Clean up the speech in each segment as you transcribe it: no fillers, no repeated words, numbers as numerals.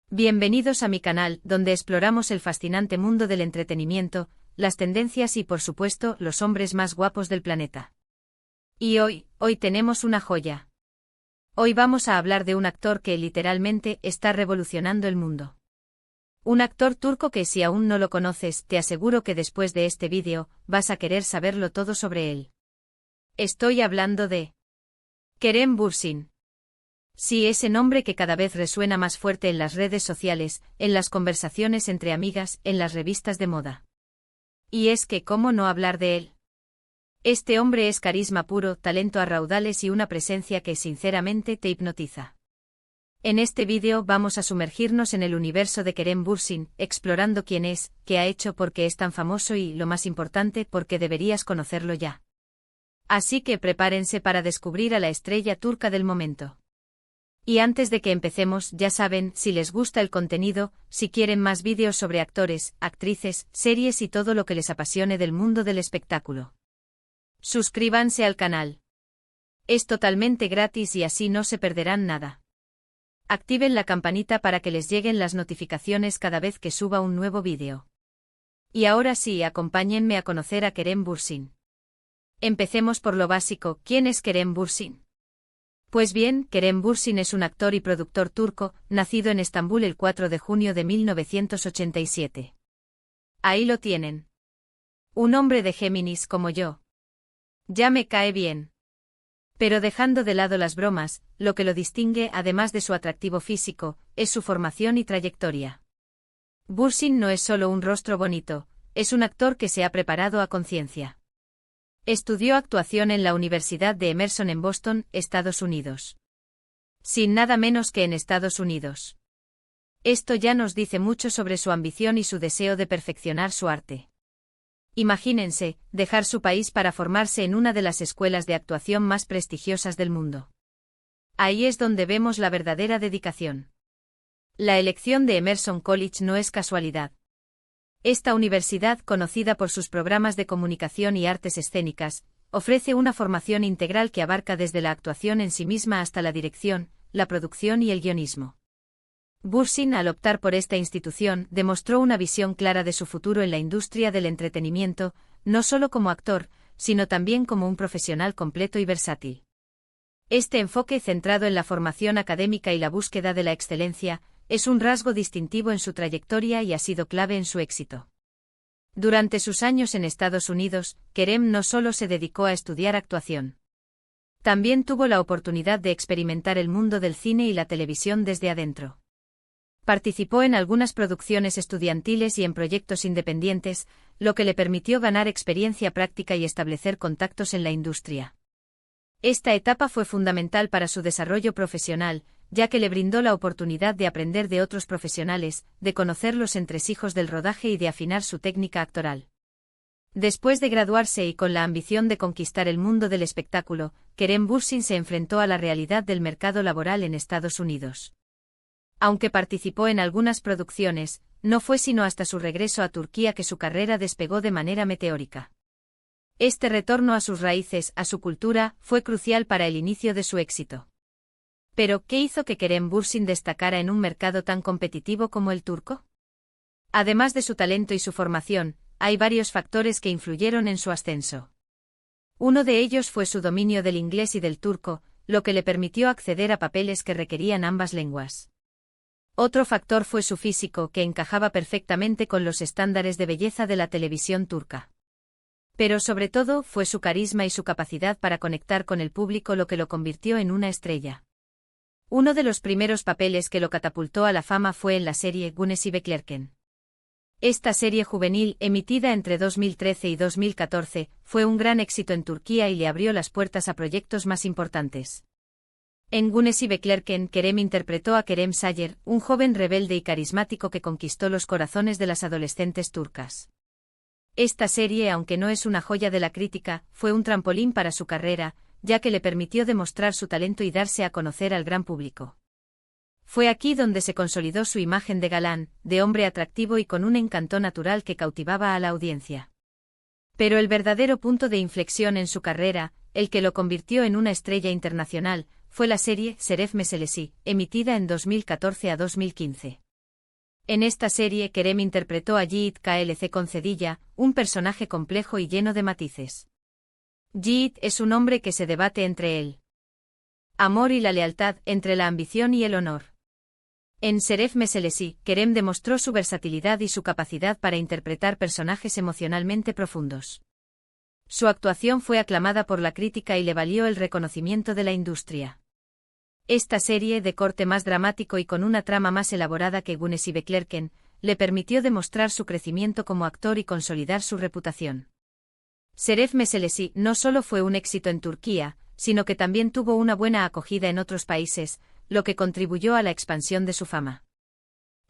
Bienvenidos a mi canal, donde exploramos el fascinante mundo del entretenimiento, las tendencias y por supuesto, los hombres más guapos del planeta. Y hoy tenemos una joya. Hoy vamos a hablar de un actor que literalmente está revolucionando el mundo. Un actor turco que si aún no lo conoces, te aseguro que después de este vídeo, vas a querer saberlo todo sobre él. Estoy hablando de Kerem Bürsin. Sí, ese nombre que cada vez resuena más fuerte en las redes sociales, en las conversaciones entre amigas, en las revistas de moda. Y es que, ¿cómo no hablar de él? Este hombre es carisma puro, talento a raudales y una presencia que sinceramente te hipnotiza. En este vídeo vamos a sumergirnos en el universo de Kerem Bürsin, explorando quién es, qué ha hecho, por qué es tan famoso y, lo más importante, por qué deberías conocerlo ya. Así que prepárense para descubrir a la estrella turca del momento. Y antes de que empecemos, ya saben, si les gusta el contenido, si quieren más vídeos sobre actores, actrices, series y todo lo que les apasione del mundo del espectáculo, suscríbanse al canal. Es totalmente gratis y así no se perderán nada. Activen la campanita para que les lleguen las notificaciones cada vez que suba un nuevo vídeo. Y ahora sí, acompáñenme a conocer a Kerem Bürsin. Empecemos por lo básico, ¿quién es Kerem Bürsin? Pues bien, Kerem Bürsin es un actor y productor turco, nacido en Estambul el 4 de junio de 1987. Ahí lo tienen. Un hombre de Géminis como yo. Ya me cae bien. Pero dejando de lado las bromas, lo que lo distingue, además de su atractivo físico, es su formación y trayectoria. Bürsin no es solo un rostro bonito, es un actor que se ha preparado a conciencia. Estudió actuación en la Universidad de Emerson en Boston, Estados Unidos. Sin nada menos que en Estados Unidos. Esto ya nos dice mucho sobre su ambición y su deseo de perfeccionar su arte. Imagínense, dejar su país para formarse en una de las escuelas de actuación más prestigiosas del mundo. Ahí es donde vemos la verdadera dedicación. La elección de Emerson College no es casualidad. Esta universidad, conocida por sus programas de comunicación y artes escénicas, ofrece una formación integral que abarca desde la actuación en sí misma hasta la dirección, la producción y el guionismo. Bürsin, al optar por esta institución, demostró una visión clara de su futuro en la industria del entretenimiento, no solo como actor, sino también como un profesional completo y versátil. Este enfoque centrado en la formación académica y la búsqueda de la excelencia, es un rasgo distintivo en su trayectoria y ha sido clave en su éxito. Durante sus años en Estados Unidos, Kerem no solo se dedicó a estudiar actuación. También tuvo la oportunidad de experimentar el mundo del cine y la televisión desde adentro. Participó en algunas producciones estudiantiles y en proyectos independientes, lo que le permitió ganar experiencia práctica y establecer contactos en la industria. Esta etapa fue fundamental para su desarrollo profesional, ya que le brindó la oportunidad de aprender de otros profesionales, de conocer los entresijos del rodaje y de afinar su técnica actoral. Después de graduarse y con la ambición de conquistar el mundo del espectáculo, Kerem Bürsin se enfrentó a la realidad del mercado laboral en Estados Unidos. Aunque participó en algunas producciones, no fue sino hasta su regreso a Turquía que su carrera despegó de manera meteórica. Este retorno a sus raíces, a su cultura, fue crucial para el inicio de su éxito. Pero, ¿qué hizo que Kerem Bürsin destacara en un mercado tan competitivo como el turco? Además de su talento y su formación, hay varios factores que influyeron en su ascenso. Uno de ellos fue su dominio del inglés y del turco, lo que le permitió acceder a papeles que requerían ambas lenguas. Otro factor fue su físico, que encajaba perfectamente con los estándares de belleza de la televisión turca. Pero sobre todo, fue su carisma y su capacidad para conectar con el público lo que lo convirtió en una estrella. Uno de los primeros papeles que lo catapultó a la fama fue en la serie Güneşi Beklerken. Esta serie juvenil, emitida entre 2013 y 2014, fue un gran éxito en Turquía y le abrió las puertas a proyectos más importantes. En Güneşi Beklerken, Kerem interpretó a Kerem Sayer, un joven rebelde y carismático que conquistó los corazones de las adolescentes turcas. Esta serie, aunque no es una joya de la crítica, fue un trampolín para su carrera, ya que le permitió demostrar su talento y darse a conocer al gran público. Fue aquí donde se consolidó su imagen de galán, de hombre atractivo y con un encanto natural que cautivaba a la audiencia. Pero el verdadero punto de inflexión en su carrera, el que lo convirtió en una estrella internacional, fue la serie Şeref Meselesi, emitida en 2014 a 2015. En esta serie Kerem interpretó a Yiğit Klc Concedilla, un personaje complejo y lleno de matices. Yiğit es un hombre que se debate entre el amor y la lealtad, entre la ambición y el honor. En Şeref Meselesi, Kerem demostró su versatilidad y su capacidad para interpretar personajes emocionalmente profundos. Su actuación fue aclamada por la crítica y le valió el reconocimiento de la industria. Esta serie, de corte más dramático y con una trama más elaborada que Güneşi Beklerken, le permitió demostrar su crecimiento como actor y consolidar su reputación. Şeref Meselesi no solo fue un éxito en Turquía, sino que también tuvo una buena acogida en otros países, lo que contribuyó a la expansión de su fama.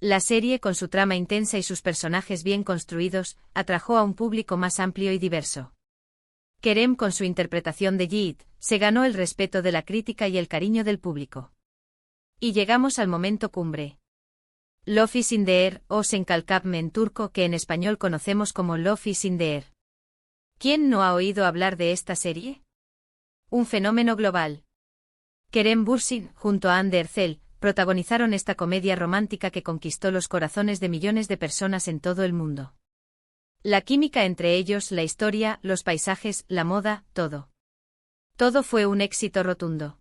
La serie, con su trama intensa y sus personajes bien construidos, atrajo a un público más amplio y diverso. Kerem, con su interpretación de Yiğit, se ganó el respeto de la crítica y el cariño del público. Y llegamos al momento cumbre. Love is in the air, o Senkalkapme en turco, que en español conocemos como Love is in the air. ¿Quién no ha oído hablar de esta serie? Un fenómeno global. Kerem Bürsin, junto a Hande Erçel, protagonizaron esta comedia romántica que conquistó los corazones de millones de personas en todo el mundo. La química entre ellos, la historia, los paisajes, la moda, todo. Todo fue un éxito rotundo.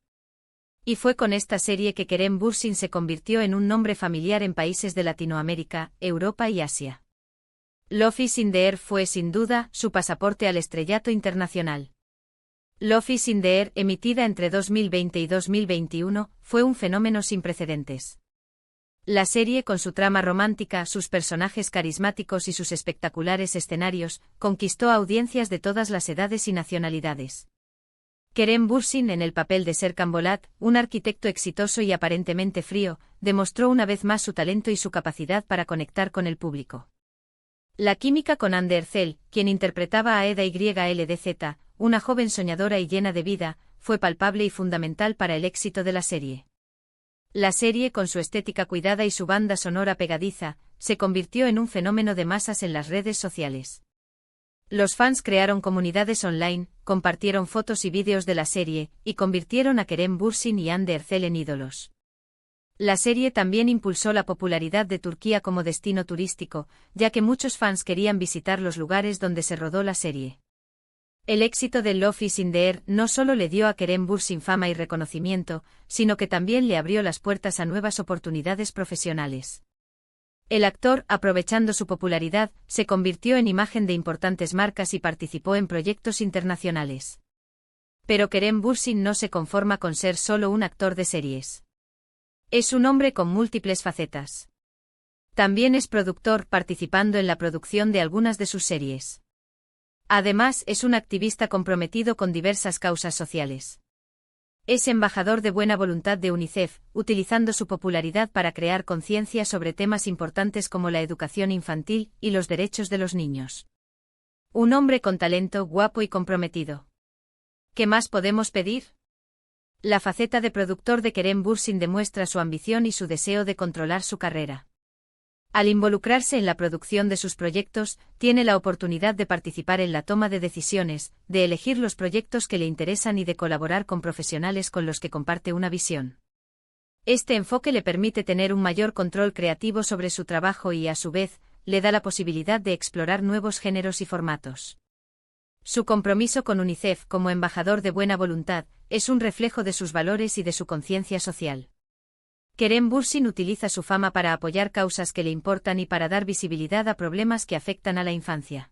Y fue con esta serie que Kerem Bürsin se convirtió en un nombre familiar en países de Latinoamérica, Europa y Asia. Love is in the air fue, sin duda, su pasaporte al estrellato internacional. Love is in the air, emitida entre 2020 y 2021, fue un fenómeno sin precedentes. La serie, con su trama romántica, sus personajes carismáticos y sus espectaculares escenarios, conquistó a audiencias de todas las edades y nacionalidades. Kerem Bürsin, en el papel de Serkan Bolat, un arquitecto exitoso y aparentemente frío, demostró una vez más su talento y su capacidad para conectar con el público. La química con Hande Erçel, quien interpretaba a Eda YLDZ, una joven soñadora y llena de vida, fue palpable y fundamental para el éxito de la serie. La serie, con su estética cuidada y su banda sonora pegadiza, se convirtió en un fenómeno de masas en las redes sociales. Los fans crearon comunidades online, compartieron fotos y vídeos de la serie, y convirtieron a Kerem Bürsin y Hande Erçel en ídolos. La serie también impulsó la popularidad de Turquía como destino turístico, ya que muchos fans querían visitar los lugares donde se rodó la serie. El éxito de Love is in the air no solo le dio a Kerem Bürsin fama y reconocimiento, sino que también le abrió las puertas a nuevas oportunidades profesionales. El actor, aprovechando su popularidad, se convirtió en imagen de importantes marcas y participó en proyectos internacionales. Pero Kerem Bürsin no se conforma con ser solo un actor de series. Es un hombre con múltiples facetas. También es productor, participando en la producción de algunas de sus series. Además, es un activista comprometido con diversas causas sociales. Es embajador de buena voluntad de UNICEF, utilizando su popularidad para crear conciencia sobre temas importantes como la educación infantil y los derechos de los niños. Un hombre con talento, guapo y comprometido. ¿Qué más podemos pedir? La faceta de productor de Kerem Bürsin demuestra su ambición y su deseo de controlar su carrera. Al involucrarse en la producción de sus proyectos, tiene la oportunidad de participar en la toma de decisiones, de elegir los proyectos que le interesan y de colaborar con profesionales con los que comparte una visión. Este enfoque le permite tener un mayor control creativo sobre su trabajo y, a su vez, le da la posibilidad de explorar nuevos géneros y formatos. Su compromiso con UNICEF como embajador de buena voluntad es un reflejo de sus valores y de su conciencia social. Kerem Bürsin utiliza su fama para apoyar causas que le importan y para dar visibilidad a problemas que afectan a la infancia.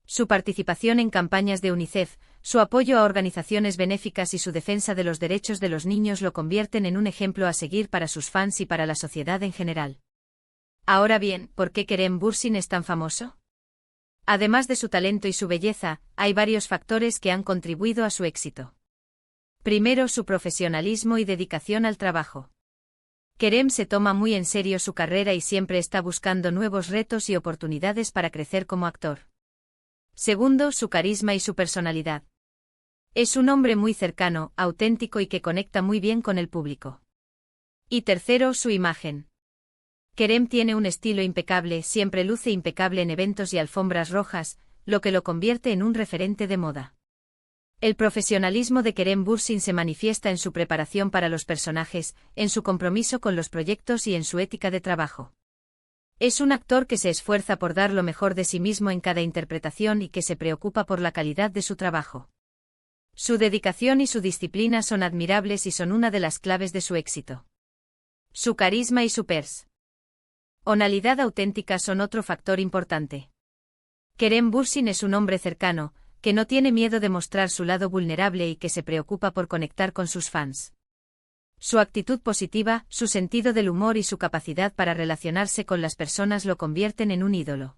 Su participación en campañas de UNICEF, su apoyo a organizaciones benéficas y su defensa de los derechos de los niños lo convierten en un ejemplo a seguir para sus fans y para la sociedad en general. Ahora bien, ¿por qué Kerem Bürsin es tan famoso? Además de su talento y su belleza, hay varios factores que han contribuido a su éxito. Primero, su profesionalismo y dedicación al trabajo. Kerem se toma muy en serio su carrera y siempre está buscando nuevos retos y oportunidades para crecer como actor. Segundo, su carisma y su personalidad. Es un hombre muy cercano, auténtico y que conecta muy bien con el público. Y tercero, su imagen. Kerem tiene un estilo impecable, siempre luce impecable en eventos y alfombras rojas, lo que lo convierte en un referente de moda. El profesionalismo de Kerem Bürsin se manifiesta en su preparación para los personajes, en su compromiso con los proyectos y en su ética de trabajo. Es un actor que se esfuerza por dar lo mejor de sí mismo en cada interpretación y que se preocupa por la calidad de su trabajo. Su dedicación y su disciplina son admirables y son una de las claves de su éxito. Su carisma y su personalidad auténtica son otro factor importante. Kerem Bürsin es un hombre cercano, que no tiene miedo de mostrar su lado vulnerable y que se preocupa por conectar con sus fans. Su actitud positiva, su sentido del humor y su capacidad para relacionarse con las personas lo convierten en un ídolo.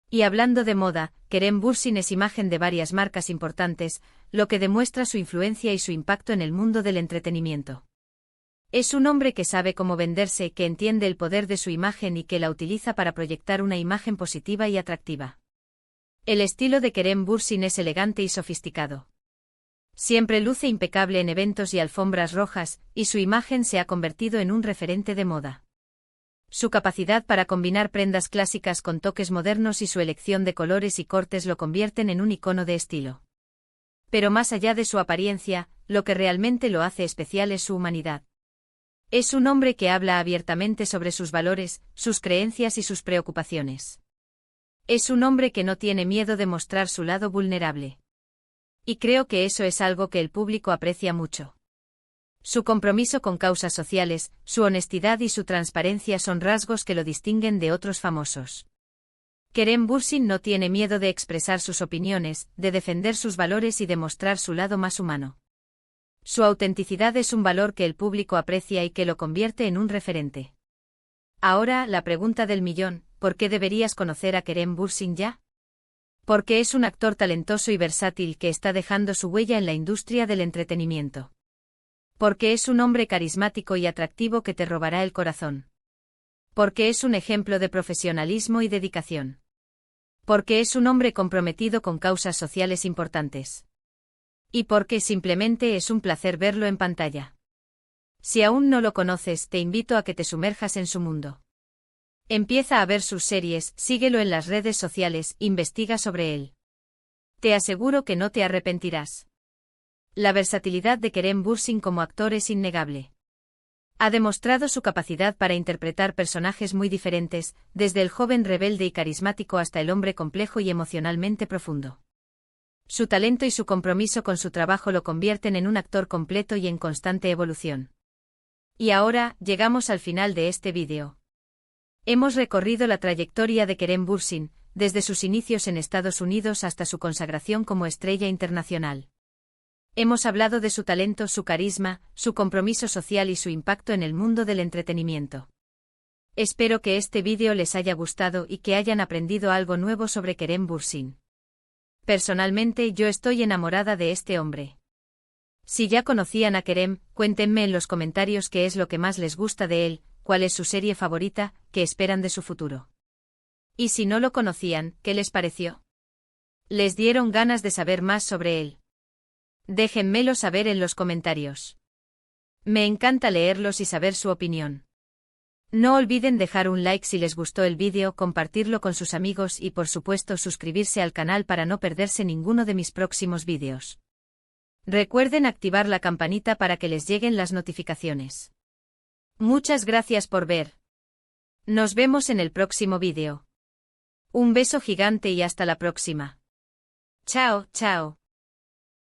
Y hablando de moda, Kerem Bürsin es imagen de varias marcas importantes, lo que demuestra su influencia y su impacto en el mundo del entretenimiento. Es un hombre que sabe cómo venderse, que entiende el poder de su imagen y que la utiliza para proyectar una imagen positiva y atractiva. El estilo de Kerem Bürsin es elegante y sofisticado. Siempre luce impecable en eventos y alfombras rojas, y su imagen se ha convertido en un referente de moda. Su capacidad para combinar prendas clásicas con toques modernos y su elección de colores y cortes lo convierten en un icono de estilo. Pero más allá de su apariencia, lo que realmente lo hace especial es su humanidad. Es un hombre que habla abiertamente sobre sus valores, sus creencias y sus preocupaciones. Es un hombre que no tiene miedo de mostrar su lado vulnerable. Y creo que eso es algo que el público aprecia mucho. Su compromiso con causas sociales, su honestidad y su transparencia son rasgos que lo distinguen de otros famosos. Kerem Bürsin no tiene miedo de expresar sus opiniones, de defender sus valores y de mostrar su lado más humano. Su autenticidad es un valor que el público aprecia y que lo convierte en un referente. Ahora, la pregunta del millón, ¿por qué deberías conocer a Kerem Bürsin ya? Porque es un actor talentoso y versátil que está dejando su huella en la industria del entretenimiento. Porque es un hombre carismático y atractivo que te robará el corazón. Porque es un ejemplo de profesionalismo y dedicación. Porque es un hombre comprometido con causas sociales importantes. Y porque simplemente es un placer verlo en pantalla. Si aún no lo conoces, te invito a que te sumerjas en su mundo. Empieza a ver sus series, síguelo en las redes sociales, investiga sobre él. Te aseguro que no te arrepentirás. La versatilidad de Kerem Bürsin como actor es innegable. Ha demostrado su capacidad para interpretar personajes muy diferentes, desde el joven rebelde y carismático hasta el hombre complejo y emocionalmente profundo. Su talento y su compromiso con su trabajo lo convierten en un actor completo y en constante evolución. Y ahora, llegamos al final de este vídeo. Hemos recorrido la trayectoria de Kerem Bürsin, desde sus inicios en Estados Unidos hasta su consagración como estrella internacional. Hemos hablado de su talento, su carisma, su compromiso social y su impacto en el mundo del entretenimiento. Espero que este vídeo les haya gustado y que hayan aprendido algo nuevo sobre Kerem Bürsin. Personalmente yo estoy enamorada de este hombre. Si ya conocían a Kerem, cuéntenme en los comentarios qué es lo que más les gusta de él, cuál es su serie favorita, qué esperan de su futuro. Y si no lo conocían, ¿qué les pareció? ¿Les dieron ganas de saber más sobre él? Déjenmelo saber en los comentarios. Me encanta leerlos y saber su opinión. No olviden dejar un like si les gustó el vídeo, compartirlo con sus amigos y por supuesto suscribirse al canal para no perderse ninguno de mis próximos vídeos. Recuerden activar la campanita para que les lleguen las notificaciones. Muchas gracias por ver. Nos vemos en el próximo vídeo. Un beso gigante y hasta la próxima. Chao, chao.